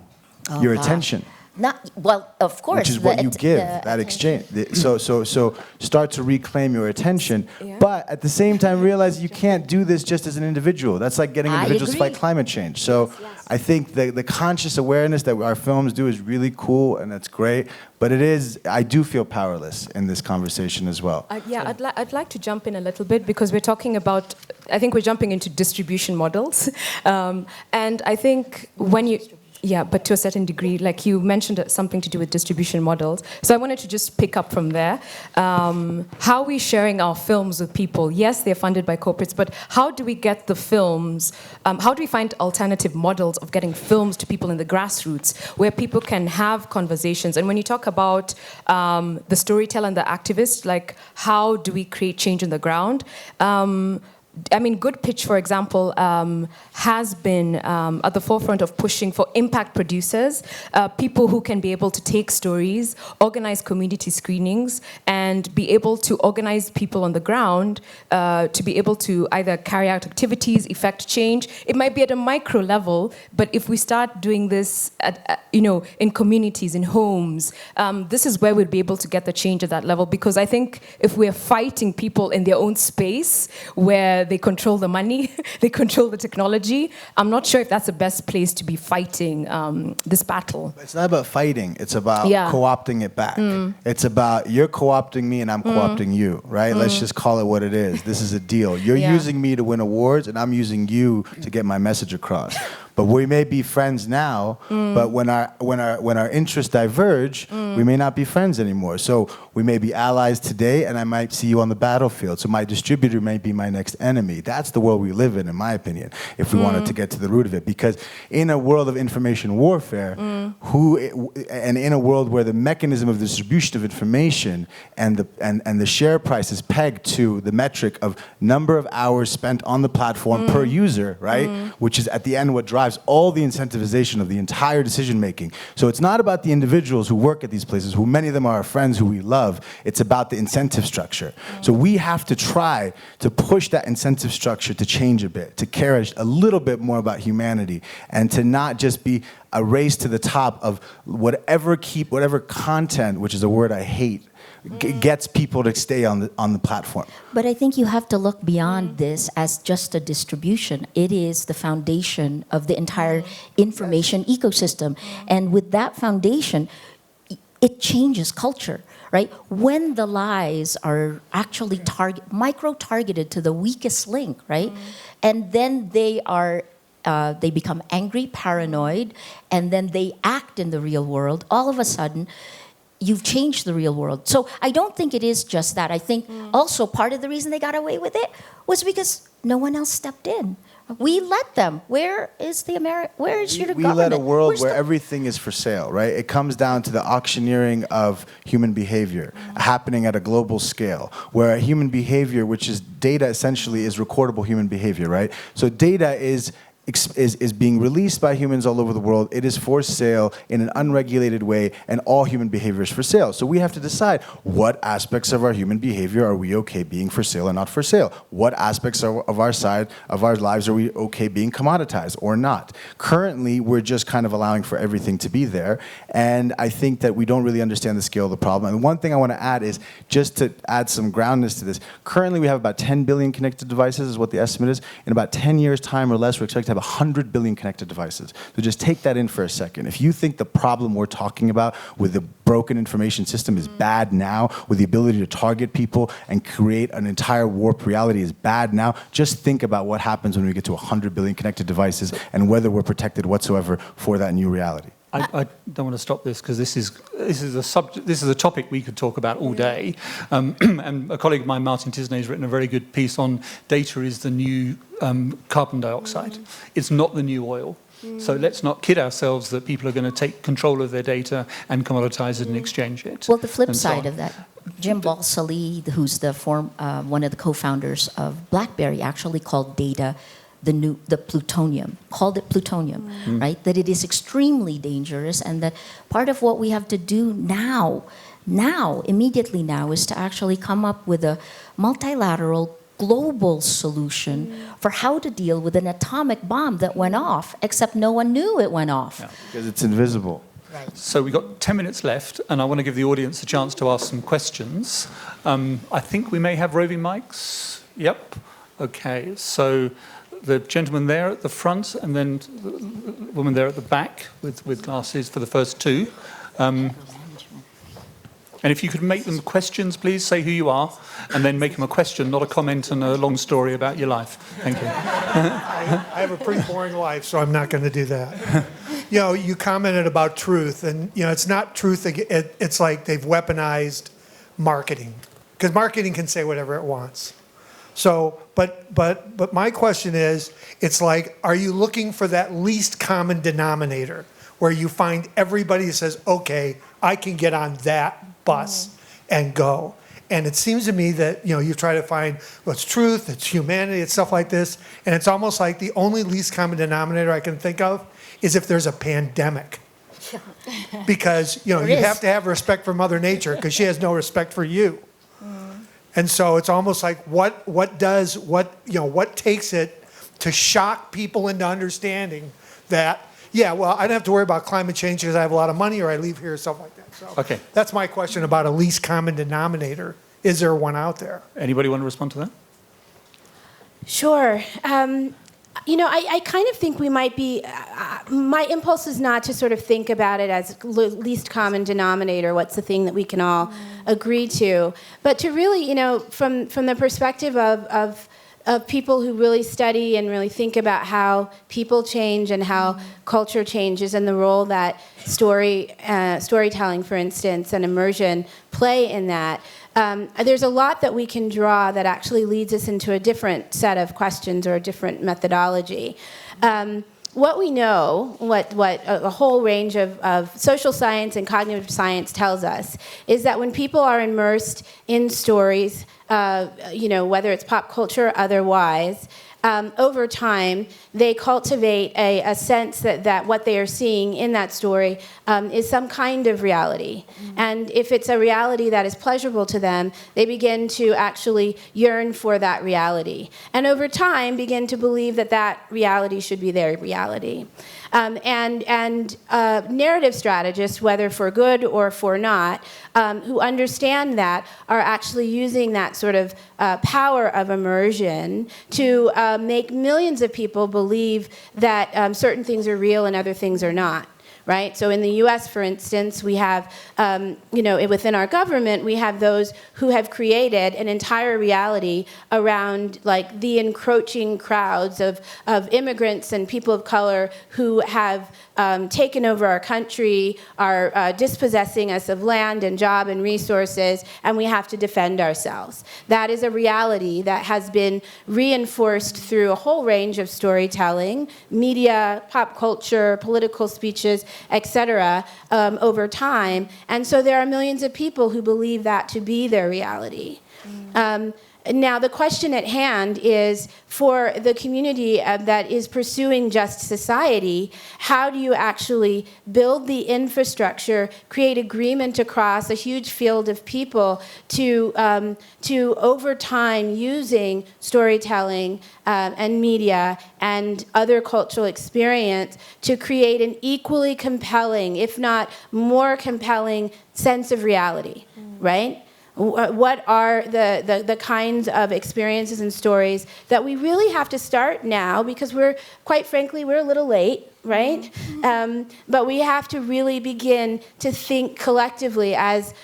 Your attention. Of course. Which is what you give, that exchange. So start to reclaim your attention, but at the same time realize you can't do this just as an individual. That's like getting individuals to fight climate change. So I think the conscious awareness that our films do is really cool, and that's great, but I do feel powerless in this conversation as well. I'd like to jump in a little bit, because we're talking about, I think we're jumping into distribution models. And I think when you... Yeah, but to a certain degree, like you mentioned something to do with distribution models. So I wanted to just pick up from there. How are we sharing our films with people? Yes, they're funded by corporates, but how do we get the films, how do we find alternative models of getting films to people in the grassroots, where people can have conversations? And when you talk about the storyteller and the activist, like how do we create change on the ground? Good Pitch, for example, has been at the forefront of pushing for impact producers, people who can be able to take stories, organize community screenings, and be able to organize people on the ground to be able to either carry out activities, effect change. It might be at a micro level, but if we start doing this in communities, in homes, this is where we'd be able to get the change at that level. Because I think if we're fighting people in their own space, where they control the money, they control the technology, I'm not sure if that's the best place to be fighting this battle. It's not about fighting, it's about co-opting it back. It's about you're co-opting me and I'm co-opting you, right? Let's just call it what it is. This is a deal. You're using me to win awards and I'm using you to get my message across. But we may be friends now, but when our interests diverge, we may not be friends anymore. So we may be allies today, and I might see you on the battlefield. So my distributor may be my next enemy. That's the world we live in my opinion, if we wanted to get to the root of it. Because in a world of information warfare, and in a world where the mechanism of distribution of information and the share price is pegged to the metric of number of hours spent on the platform per user, right? Which is at the end what drives all the incentivization of the entire decision making. So it's not about the individuals who work at these places, who many of them are our friends who we love. It's about the incentive structure. So we have to try to push that incentive structure to change a bit, to care a little bit more about humanity, and to not just be a race to the top of whatever content, which is a word I hate, gets people to stay on the platform. But I think you have to look beyond this as just a distribution. It is the foundation of the entire information ecosystem. And with that foundation, it changes culture, right? When the lies are actually micro-targeted to the weakest link, right? And then they become angry, paranoid, and then they act in the real world. All of a sudden, you've changed the real world. So I don't think it is just that. I think also part of the reason they got away with it was because no one else stepped in. We let them. Where is your government? We let a world where everything is for sale, right? It comes down to the auctioneering of human behavior happening at a global scale, where human behavior, which is data essentially, is recordable human behavior, right? So data is is being released by humans all over the world. It is for sale in an unregulated way, and all human behavior is for sale. So we have to decide what aspects of our human behavior are we okay being for sale or not for sale? What aspects of our lives are we okay being commoditized or not? Currently, we're just kind of allowing for everything to be there, and I think that we don't really understand the scale of the problem. And one thing I want to add is, just to add some groundness to this, currently we have about 10 billion connected devices is what the estimate is. In about 10 years' time or less, we're expecting to have 100 billion connected devices. So just take that in for a second. If you think the problem we're talking about with the broken information system is bad now, with the ability to target people and create an entire warped reality is bad now, just think about what happens when we get to 100 billion connected devices and whether we're protected whatsoever for that new reality. I don't want to stop this because this is a topic we could talk about all day. And a colleague of mine, Martin Tisney, has written a very good piece on data is the new carbon dioxide. It's not the new oil. So let's not kid ourselves that people are going to take control of their data and commoditize it and exchange it. Well, the flip side of that, Jim Balsillie, who's one of the co-founders of BlackBerry, actually called data the plutonium, called it plutonium, right? That it is extremely dangerous, and that part of what we have to do now, immediately now, is to actually come up with a multilateral global solution for how to deal with an atomic bomb that went off, except no one knew it went off. Yeah, because it's invisible. Right. So we've got 10 minutes left, and I want to give the audience a chance to ask some questions. I think we may have roving mics. Yep. Okay, so the gentleman there at the front, and then the woman there at the back with glasses for the first two. And if you could make them questions, please say who you are, and then make them a question, not a comment and a long story about your life. Thank you. I have a pretty boring life, so I'm not going to do that. You commented about truth, and it's not truth. It's like they've weaponized marketing, because marketing can say whatever it wants. So, but my question is, it's like, are you looking for that least common denominator, where you find everybody that says, okay, I can get on that bus and go? And it seems to me that, you try to find what's truth, it's humanity, it's stuff like this. And it's almost like the only least common denominator I can think of is if there's a pandemic. Because, you have to have respect for Mother Nature, because she has no respect for you. And so it's almost like what takes it to shock people into understanding that, I don't have to worry about climate change because I have a lot of money, or I leave here, or stuff like that. So Okay. That's my question about a least common denominator. Is there one out there? Anybody want to respond to that? Sure. I kind of think we might be, my impulse is not to sort of think about it as least common denominator, what's the thing that we can all agree to, but to really, from the perspective of people who really study and really think about how people change and how culture changes, and the role that storytelling, for instance, and immersion play in that. There's a lot that we can draw that actually leads us into a different set of questions or a different methodology. What we know, what a whole range of social science and cognitive science tells us, is that when people are immersed in stories, whether it's pop culture or otherwise, over time, they cultivate a sense that what they are seeing in that story is some kind of reality. And if it's a reality that is pleasurable to them, they begin to actually yearn for that reality. And over time, begin to believe that reality should be their reality. And narrative strategists, whether for good or for not, who understand that, are actually using that sort of power of immersion to make millions of people believe that certain things are real and other things are not. Right? So in the U.S., for instance, we have, within our government, we have those who have created an entire reality around, like, the encroaching crowds of immigrants and people of color who have taken over our country, are dispossessing us of land and job and resources, and we have to defend ourselves. That is a reality that has been reinforced through a whole range of storytelling, media, pop culture, political speeches, etc., over time. And so there are millions of people who believe that to be their reality. Now, the question at hand is, for the community that is pursuing just society, how do you actually build the infrastructure, create agreement across a huge field of people to over time, using storytelling and media and other cultural experience to create an equally compelling, if not more compelling, sense of reality, right? What are the kinds of experiences and stories that we really have to start now, because quite frankly, we're a little late, right? But we have to really begin to think collectively as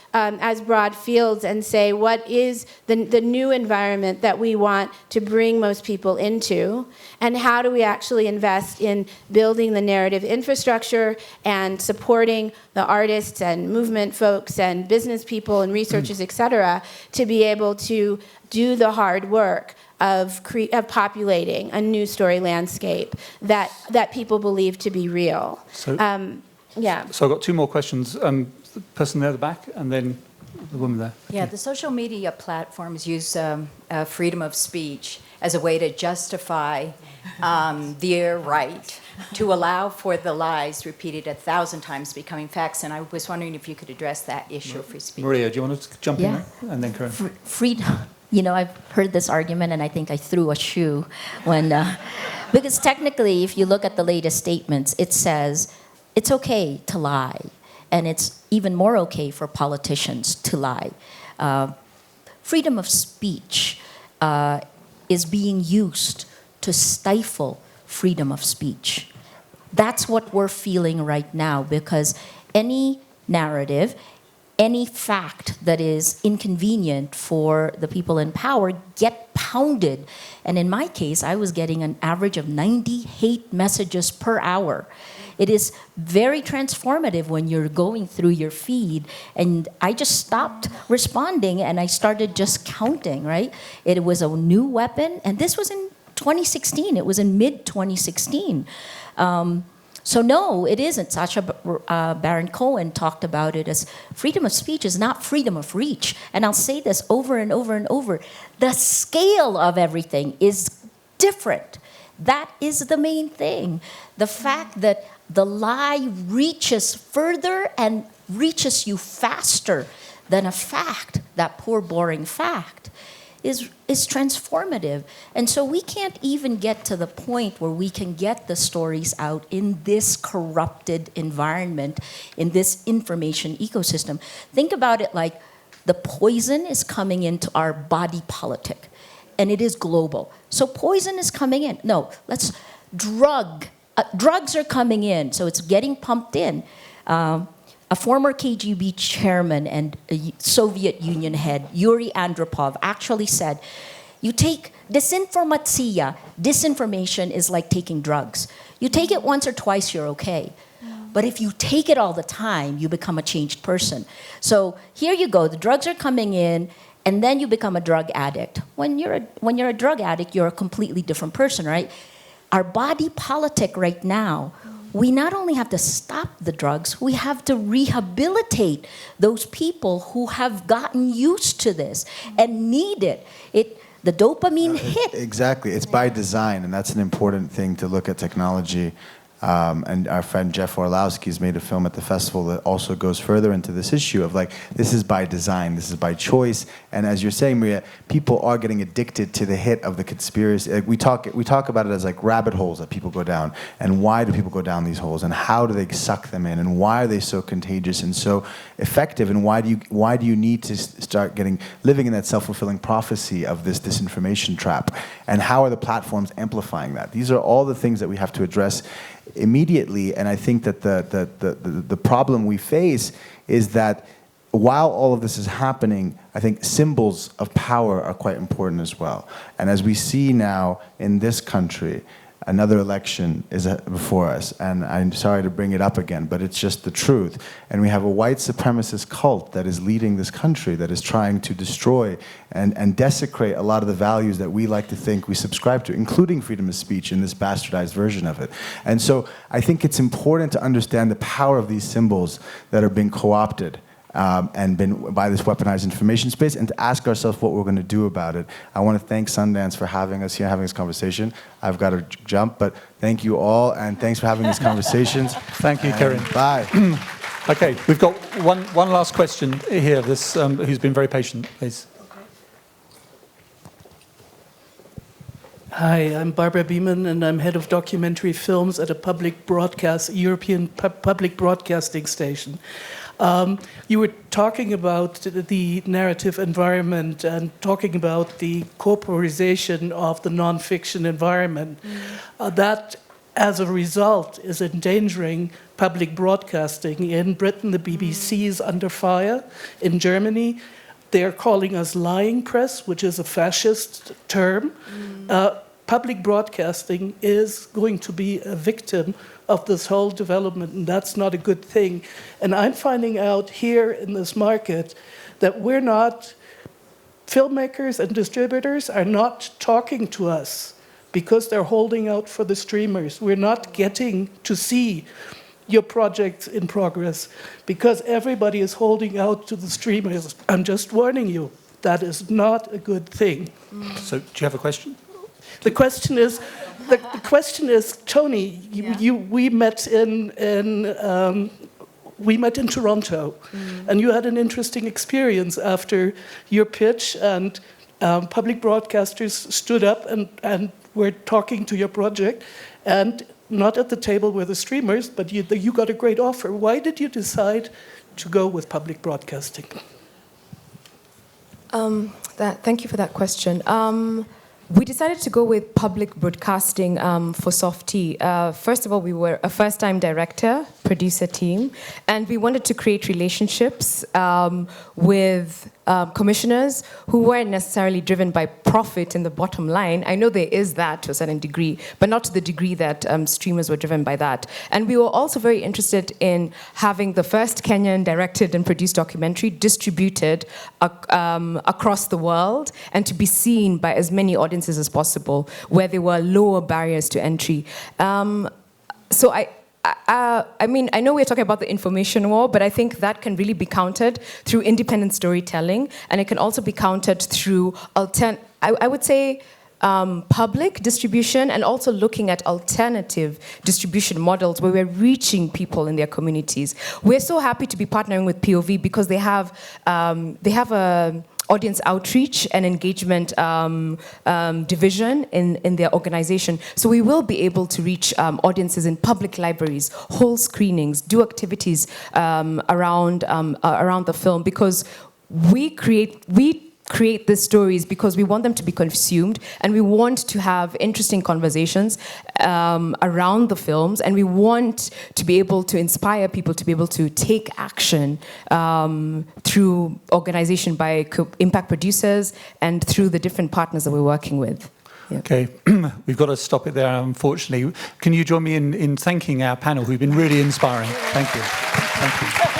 broad fields and say, what is the new environment that we want to bring most people into, and how do we actually invest in building the narrative infrastructure and supporting the artists and movement folks and business people and researchers, et cetera, to be able to do the hard work of populating a new story landscape that people believe to be real. So, yeah. So I've got two more questions. The person there at the back, and then the woman there. Yeah, the social media platforms use freedom of speech as a way to justify their right to allow for the lies repeated 1,000 times becoming facts. And I was wondering if you could address that issue of free speech. Maria, do you want to jump in there? And then Karim. Freedom. You know, I've heard this argument, and I think I threw a shoe when, because technically, if you look at the latest statements, it says it's okay to lie, and it's even more okay for politicians to lie. Freedom of speech is being used to stifle freedom of speech. That's what we're feeling right now, because any narrative, any fact that is inconvenient for the people in power get pounded. And in my case, I was getting an average of 90 hate messages per hour. It is very transformative when you're going through your feed. And I just stopped responding and I started just counting, right? It was a new weapon. And this was in 2016. It was in mid-2016. So no, it isn't. Sacha Baron Cohen talked about it as freedom of speech is not freedom of reach. And I'll say this over and over and over. The scale of everything is different. That is the main thing. The fact that the lie reaches further and reaches you faster than a fact, that poor, boring fact, is transformative. And so we can't even get to the point where we can get the stories out in this corrupted environment, in this information ecosystem. Think about it like the poison is coming into our body politic, and it is global. So poison is coming in. No, drugs are coming in, so it's getting pumped in. A former KGB chairman and a Soviet Union head, Yuri Andropov, actually said, you take disinformation is like taking drugs. You take it once or twice, you're okay. But if you take it all the time, you become a changed person. So here you go, the drugs are coming in, and then you become a drug addict. When you're a drug addict, you're a completely different person, right? Our body politic right now, we not only have to stop the drugs, we have to rehabilitate those people who have gotten used to this and need it. The dopamine hit. Exactly. It's by design, and that's an important thing to look at technology. And our friend Jeff Orlowski's made a film at the festival that also goes further into this issue of like, this is by design, this is by choice. And as you're saying, Maria, people are getting addicted to the hit of the conspiracy. Like we talk about it as like rabbit holes that people go down. And why do people go down these holes? And how do they suck them in? And why are they so contagious and so effective? And why do you need to start living in that self-fulfilling prophecy of this disinformation trap? And how are the platforms amplifying that? These are all the things that we have to address immediately. And I think that the problem we face is that while all of this is happening, I think symbols of power are quite important as well. And as we see now in this country, another election is before us, and I'm sorry to bring it up again, but it's just the truth. And we have a white supremacist cult that is leading this country, that is trying to destroy and desecrate a lot of the values that we like to think we subscribe to, including freedom of speech in this bastardized version of it. And so I think it's important to understand the power of these symbols that are being co-opted. and been by this weaponized information space, and to ask ourselves what we're going to do about it. I want to thank Sundance for having us here, having this conversation. I've got to jump, but thank you all, and thanks for having these conversations. Thank you, Karim. Bye. Okay, we've got one last question here, this, who's been very patient, please. Hi, I'm Barbara Beeman, and I'm head of documentary films at a European public broadcasting station. You were talking about the narrative environment and talking about the corporization of the non-fiction environment. That, as a result, is endangering public broadcasting. In Britain, the BBC is under fire. In Germany, they're calling us lying press, which is a fascist term. Public broadcasting is going to be a victim of this whole development, and that's not a good thing. And I'm finding out here in this market that filmmakers and distributors are not talking to us because they're holding out for the streamers. We're not getting to see your projects in progress because everybody is holding out to the streamers. I'm just warning you, that is not a good thing. So, do you have a question? The question is, Toni, we met in Toronto, and you had an interesting experience after your pitch, and public broadcasters stood up and were talking to your project, and not at the table were the streamers, but you got a great offer. Why did you decide to go with public broadcasting? Thank you for that question. We decided to go with public broadcasting for Softie. First of all, we were a first-time director, producer team, and we wanted to create relationships with commissioners who weren't necessarily driven by profit in the bottom line. I know there is that to a certain degree, but not to the degree that streamers were driven by that. And we were also very interested in having the first Kenyan directed and produced documentary distributed across the world and to be seen by as many audiences as possible, where there were lower barriers to entry. So I mean, I know we're talking about the information war, but I think that can really be countered through independent storytelling, and it can also be countered through I would say public distribution, and also looking at alternative distribution models where we're reaching people in their communities. We're so happy to be partnering with POV because they have a audience outreach and engagement division in their organization. So we will be able to reach audiences in public libraries, whole screenings, do activities around the film, because we create these stories because we want them to be consumed, and we want to have interesting conversations around the films, and we want to be able to inspire people to be able to take action through organization by impact producers and through the different partners that we're working with. Yeah. Okay, we've got to stop it there, unfortunately. Can you join me in thanking our panel, who've been really inspiring? Thank you. Thank you.